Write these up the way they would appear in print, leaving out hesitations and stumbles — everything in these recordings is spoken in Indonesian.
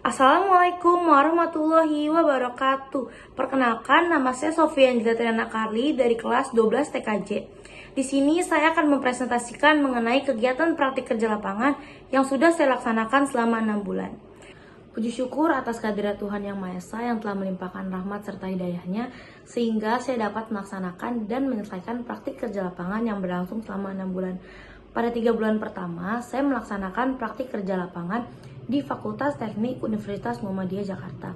Assalamualaikum warahmatullahi wabarakatuh. Perkenalkan, nama saya Sofia Anjela Triana Carly dari kelas 12 TKJ. Di sini saya akan mempresentasikan mengenai kegiatan praktik kerja lapangan yang sudah saya laksanakan selama 6 bulan. Puji syukur atas kehadirat Tuhan Yang Maha Esa yang telah melimpahkan rahmat serta hidayahnya sehingga saya dapat melaksanakan dan menyelesaikan praktik kerja lapangan yang berlangsung selama 6 bulan. Pada 3 bulan pertama, saya melaksanakan praktik kerja lapangan di Fakultas Teknik Universitas Muhammadiyah Jakarta.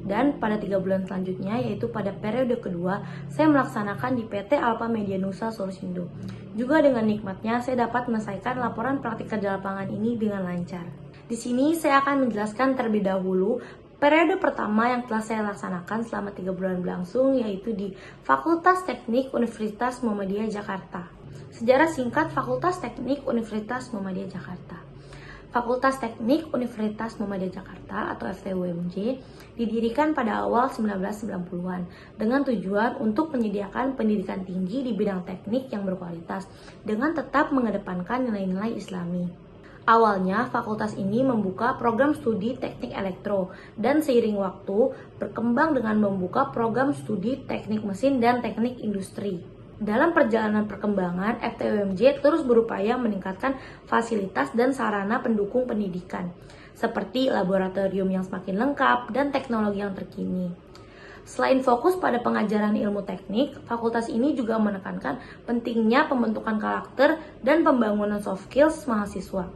Dan pada 3 bulan selanjutnya, yaitu pada periode kedua, saya melaksanakan di PT Alpha Media Nusa Solusindo. Juga dengan nikmatnya, saya dapat menyelesaikan laporan praktik kerja lapangan ini dengan lancar. Di sini saya akan menjelaskan terlebih dahulu periode pertama yang telah saya laksanakan selama 3 bulan berlangsung, yaitu di Fakultas Teknik Universitas Muhammadiyah Jakarta. Sejarah singkat Fakultas Teknik Universitas Muhammadiyah Jakarta. Fakultas Teknik Universitas Muhammadiyah Jakarta atau FTUMJ didirikan pada awal 1990-an dengan tujuan untuk menyediakan pendidikan tinggi di bidang teknik yang berkualitas dengan tetap mengedepankan nilai-nilai Islami. Awalnya, fakultas ini membuka program studi teknik elektro dan seiring waktu berkembang dengan membuka program studi teknik mesin dan teknik industri. Dalam perjalanan perkembangan, FTUMJ terus berupaya meningkatkan fasilitas dan sarana pendukung pendidikan, seperti laboratorium yang semakin lengkap dan teknologi yang terkini. Selain fokus pada pengajaran ilmu teknik, fakultas ini juga menekankan pentingnya pembentukan karakter dan pembangunan soft skills mahasiswa,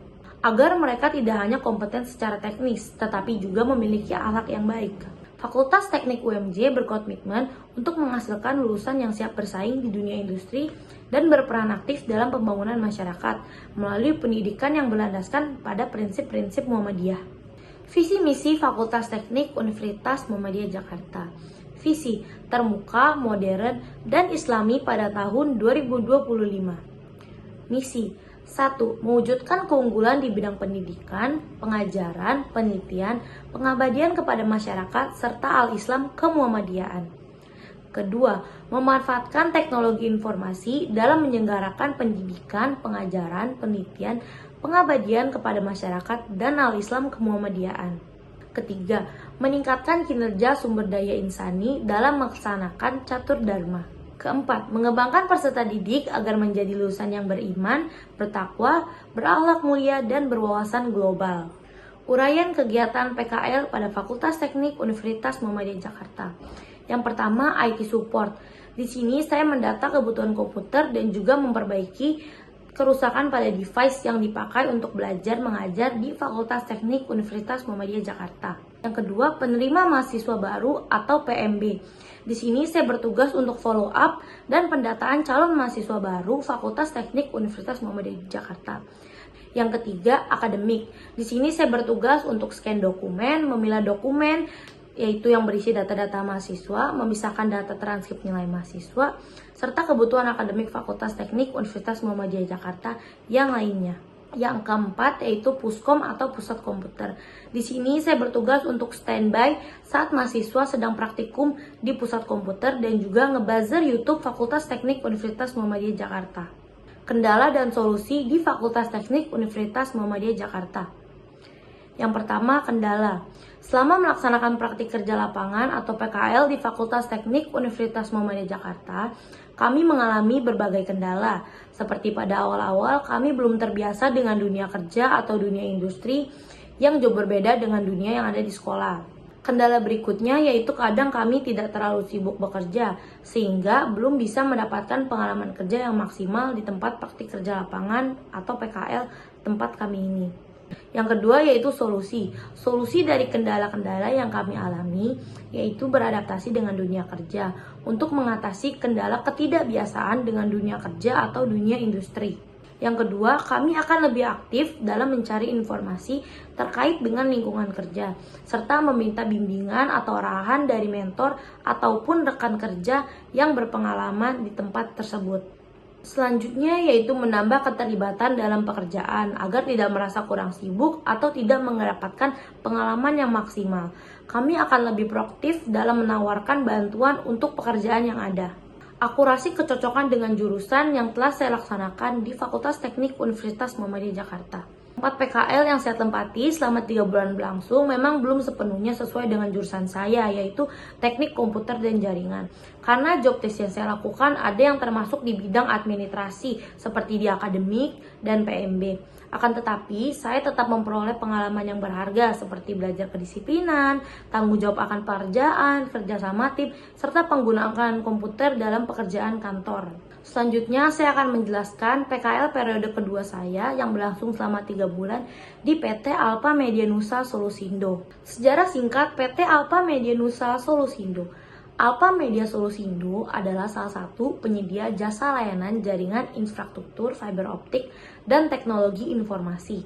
agar mereka tidak hanya kompeten secara teknis, tetapi juga memiliki akhlak yang baik. Fakultas Teknik UMJ berkomitmen untuk menghasilkan lulusan yang siap bersaing di dunia industri dan berperan aktif dalam pembangunan masyarakat melalui pendidikan yang berlandaskan pada prinsip-prinsip Muhammadiyah. Visi misi Fakultas Teknik Universitas Muhammadiyah Jakarta. Visi terbuka, modern, dan islami pada tahun 2025. Misi 1. Mewujudkan keunggulan di bidang pendidikan, pengajaran, penelitian, pengabdian kepada masyarakat, serta al-Islam kemuhammadiyahan. Kedua, memanfaatkan teknologi informasi dalam menyelenggarakan pendidikan, pengajaran, penelitian, pengabdian kepada masyarakat, dan al-Islam kemuhammadiyahan. Ketiga, meningkatkan kinerja sumber daya insani dalam melaksanakan catur dharma. Keempat, mengembangkan peserta didik agar menjadi lulusan yang beriman, bertakwa, berakhlak mulia, dan berwawasan global. Uraian kegiatan PKL pada Fakultas Teknik Universitas Muhammadiyah Jakarta. Yang pertama, IT Support. Di sini saya mendata kebutuhan komputer dan juga memperbaiki kerusakan pada device yang dipakai untuk belajar mengajar di Fakultas Teknik Universitas Muhammadiyah Jakarta. Yang kedua, penerima mahasiswa baru atau PMB. Di sini saya bertugas untuk follow up dan pendataan calon mahasiswa baru Fakultas Teknik Universitas Muhammadiyah Jakarta. Yang ketiga, akademik. Di sini saya bertugas untuk scan dokumen, memilah dokumen, yaitu yang berisi data-data mahasiswa, memisahkan data transkrip nilai mahasiswa, serta kebutuhan akademik Fakultas Teknik Universitas Muhammadiyah Jakarta yang lainnya. Yang keempat yaitu Puskom atau Pusat Komputer. Di sini saya bertugas untuk standby saat mahasiswa sedang praktikum di Pusat Komputer dan juga ngebuzzer YouTube Fakultas Teknik Universitas Muhammadiyah Jakarta. Kendala dan solusi di Fakultas Teknik Universitas Muhammadiyah Jakarta. Yang pertama, kendala. Selama melaksanakan praktik kerja lapangan atau PKL di Fakultas Teknik Universitas Muhammadiyah Jakarta, kami mengalami berbagai kendala. Seperti pada awal-awal kami belum terbiasa dengan dunia kerja atau dunia industri yang jauh berbeda dengan dunia yang ada di sekolah. Kendala berikutnya yaitu kadang kami tidak terlalu sibuk bekerja, sehingga belum bisa mendapatkan pengalaman kerja yang maksimal di tempat praktik kerja lapangan atau PKL tempat kami ini. Yang kedua yaitu solusi. Solusi dari kendala-kendala yang kami alami yaitu beradaptasi dengan dunia kerja untuk mengatasi kendala ketidakbiasaan dengan dunia kerja atau dunia industri. Yang kedua, kami akan lebih aktif dalam mencari informasi terkait dengan lingkungan kerja serta meminta bimbingan atau arahan dari mentor ataupun rekan kerja yang berpengalaman di tempat tersebut. Selanjutnya yaitu menambah keterlibatan dalam pekerjaan agar tidak merasa kurang sibuk atau tidak mendapatkan pengalaman yang maksimal. Kami akan lebih proaktif dalam menawarkan bantuan untuk pekerjaan yang ada. Akurasi kecocokan dengan jurusan yang telah saya laksanakan di Fakultas Teknik Universitas Muhammadiyah Jakarta. Tempat PKL yang saya tempati selama 3 bulan berlangsung memang belum sepenuhnya sesuai dengan jurusan saya, yaitu teknik komputer dan jaringan. Karena job desk yang saya lakukan ada yang termasuk di bidang administrasi, seperti di akademik dan PMB. Akan tetapi, saya tetap memperoleh pengalaman yang berharga seperti belajar kedisiplinan, tanggung jawab akan pekerjaan, kerjasama tim, serta penggunaan komputer dalam pekerjaan kantor. Selanjutnya, saya akan menjelaskan PKL periode kedua saya yang berlangsung selama 3 bulan di PT Alpha Media Nusa Solusindo. Sejarah singkat PT Alpha Media Nusa Solusindo. Alpha Media Solusindo adalah salah satu penyedia jasa layanan jaringan infrastruktur fiber optik dan teknologi informasi.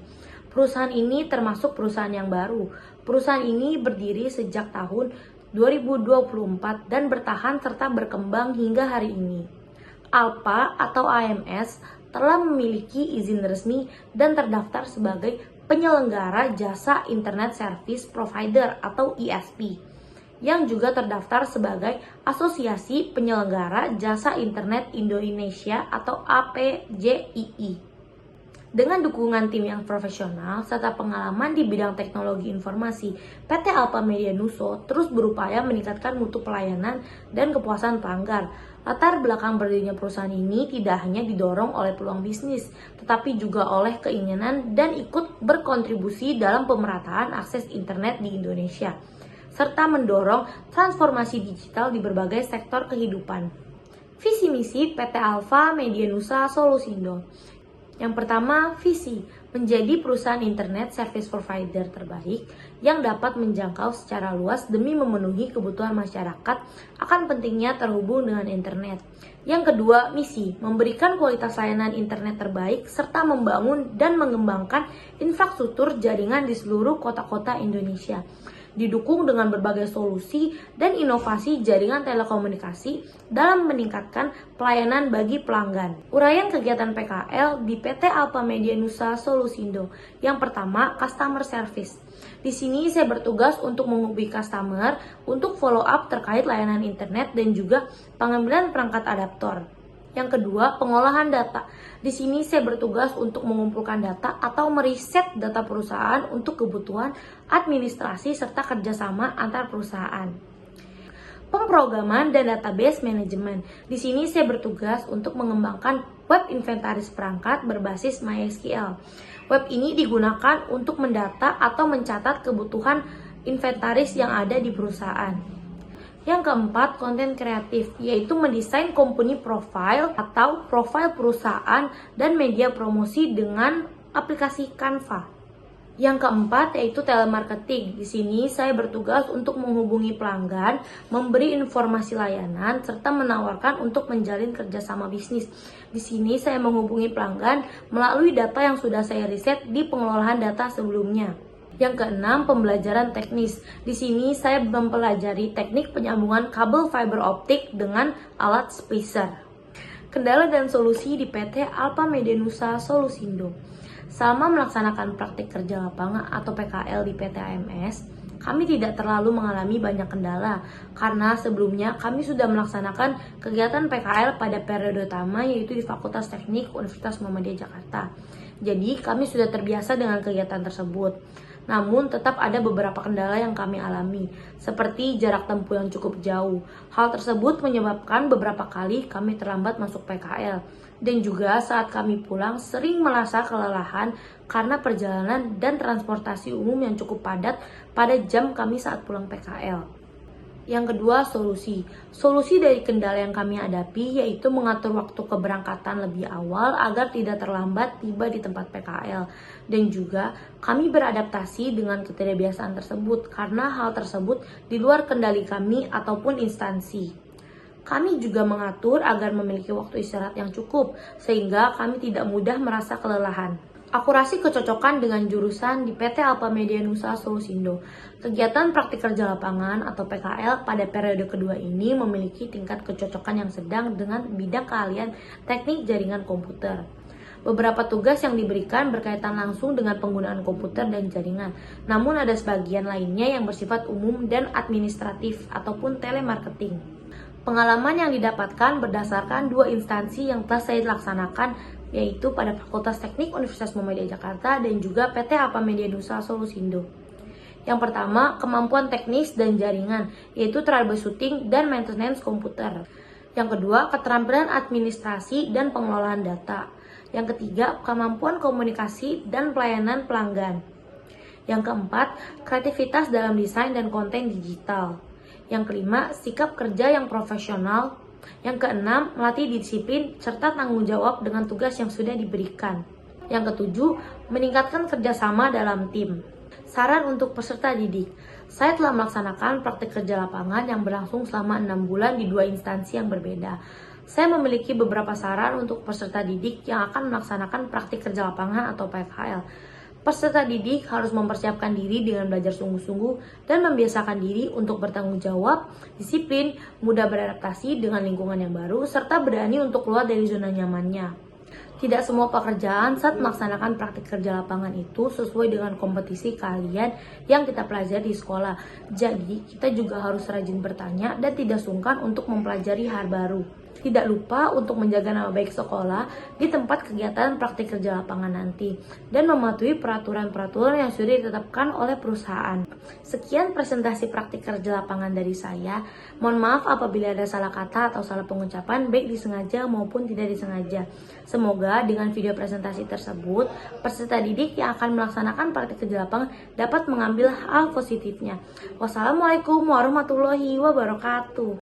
Perusahaan ini termasuk perusahaan yang baru. Perusahaan ini berdiri sejak tahun 2024 dan bertahan serta berkembang hingga hari ini. Alpha atau AMS telah memiliki izin resmi dan terdaftar sebagai penyelenggara jasa Internet Service Provider atau ISP, yang juga terdaftar sebagai Asosiasi Penyelenggara Jasa Internet Indonesia atau APJII. Dengan dukungan tim yang profesional serta pengalaman di bidang teknologi informasi, PT Alpha Media Nusa terus berupaya meningkatkan mutu pelayanan dan kepuasan pelanggan. Latar belakang berdirinya perusahaan ini tidak hanya didorong oleh peluang bisnis, tetapi juga oleh keinginan dan ikut berkontribusi dalam pemerataan akses internet di Indonesia, serta mendorong transformasi digital di berbagai sektor kehidupan. Visi misi PT Alpha Media Nusa Solusindo. Yang pertama, visi menjadi perusahaan internet service provider terbaik yang dapat menjangkau secara luas demi memenuhi kebutuhan masyarakat akan pentingnya terhubung dengan internet. Yang kedua, misi memberikan kualitas layanan internet terbaik serta membangun dan mengembangkan infrastruktur jaringan di seluruh kota-kota Indonesia. Didukung dengan berbagai solusi dan inovasi jaringan telekomunikasi dalam meningkatkan pelayanan bagi pelanggan. Uraian kegiatan PKL di PT Alpha Media Nusa Solusindo. Yang pertama, customer service. Di sini saya bertugas untuk menghubungi customer untuk follow up terkait layanan internet dan juga pengambilan perangkat adaptor. Yang kedua, pengolahan data. Di sini saya bertugas untuk mengumpulkan data atau meriset data perusahaan untuk kebutuhan administrasi serta kerjasama antar perusahaan. Pemrograman dan database management. Di sini saya bertugas untuk mengembangkan web inventaris perangkat berbasis MySQL. Web ini digunakan untuk mendata atau mencatat kebutuhan inventaris yang ada di perusahaan. Yang keempat, konten kreatif, yaitu mendesain company profile atau profil perusahaan dan media promosi dengan aplikasi Canva. Yang keempat, yaitu telemarketing. Di sini saya bertugas untuk menghubungi pelanggan, memberi informasi layanan, serta menawarkan untuk menjalin kerjasama bisnis. Di sini saya menghubungi pelanggan melalui data yang sudah saya riset di pengelolaan data sebelumnya. Yang keenam, pembelajaran teknis. Di sini saya mempelajari teknik penyambungan kabel fiber optik dengan alat splicer. Kendala dan solusi di PT Alpha Media Nusa Solusindo. Selama melaksanakan praktik kerja lapangan atau PKL di PT AMS, kami tidak terlalu mengalami banyak kendala karena sebelumnya kami sudah melaksanakan kegiatan PKL pada periode utama yaitu di Fakultas Teknik Universitas Muhammadiyah Jakarta. Jadi kami sudah terbiasa dengan kegiatan tersebut. Namun tetap ada beberapa kendala yang kami alami, seperti jarak tempuh yang cukup jauh. Hal tersebut menyebabkan beberapa kali kami terlambat masuk PKL. Dan juga saat kami pulang sering merasa kelelahan karena perjalanan dan transportasi umum yang cukup padat pada jam kami saat pulang PKL. Yang kedua, solusi. Solusi dari kendala yang kami hadapi yaitu mengatur waktu keberangkatan lebih awal agar tidak terlambat tiba di tempat PKL. Dan juga kami beradaptasi dengan ketidakbiasaan tersebut karena hal tersebut di luar kendali kami ataupun instansi. Kami juga mengatur agar memiliki waktu istirahat yang cukup sehingga kami tidak mudah merasa kelelahan. Akurasi kecocokan dengan jurusan di PT Alpha Media Nusa Solusindo. Kegiatan praktik kerja lapangan atau PKL pada periode kedua ini memiliki tingkat kecocokan yang sedang dengan bidang keahlian teknik jaringan komputer. Beberapa tugas yang diberikan berkaitan langsung dengan penggunaan komputer dan jaringan, namun ada sebagian lainnya yang bersifat umum dan administratif ataupun telemarketing. Pengalaman yang didapatkan berdasarkan 2 instansi yang telah saya laksanakan yaitu pada Fakultas Teknik Universitas Muhammadiyah Jakarta dan juga PT APA Media Nusa Solusindo. Yang pertama, kemampuan teknis dan jaringan, yaitu troubleshooting dan maintenance komputer. Yang kedua, keterampilan administrasi dan pengelolaan data. Yang ketiga, kemampuan komunikasi dan pelayanan pelanggan. Yang keempat, kreativitas dalam desain dan konten digital. Yang kelima, sikap kerja yang profesional. Yang keenam, melatih disiplin serta tanggung jawab dengan tugas yang sudah diberikan. Yang ketujuh, meningkatkan kerjasama dalam tim. Saran untuk peserta didik. Saya telah melaksanakan praktik kerja lapangan yang berlangsung selama 6 bulan di 2 instansi yang berbeda. Saya memiliki beberapa saran untuk peserta didik yang akan melaksanakan praktik kerja lapangan atau PKL. Peserta didik harus mempersiapkan diri dengan belajar sungguh-sungguh dan membiasakan diri untuk bertanggung jawab, disiplin, mudah beradaptasi dengan lingkungan yang baru, serta berani untuk keluar dari zona nyamannya. Tidak semua pekerjaan saat melaksanakan praktik kerja lapangan itu sesuai dengan kompetisi kalian yang kita pelajari di sekolah. Jadi, kita juga harus rajin bertanya dan tidak sungkan untuk mempelajari hal baru. Tidak lupa untuk menjaga nama baik sekolah di tempat kegiatan praktik kerja lapangan nanti dan mematuhi peraturan-peraturan yang sudah ditetapkan oleh perusahaan. Sekian presentasi praktik kerja lapangan dari saya. Mohon maaf apabila ada salah kata atau salah pengucapan baik disengaja maupun tidak disengaja. Semoga dengan video presentasi tersebut, peserta didik yang akan melaksanakan praktik kerja lapangan dapat mengambil hal positifnya. Wassalamualaikum warahmatullahi wabarakatuh.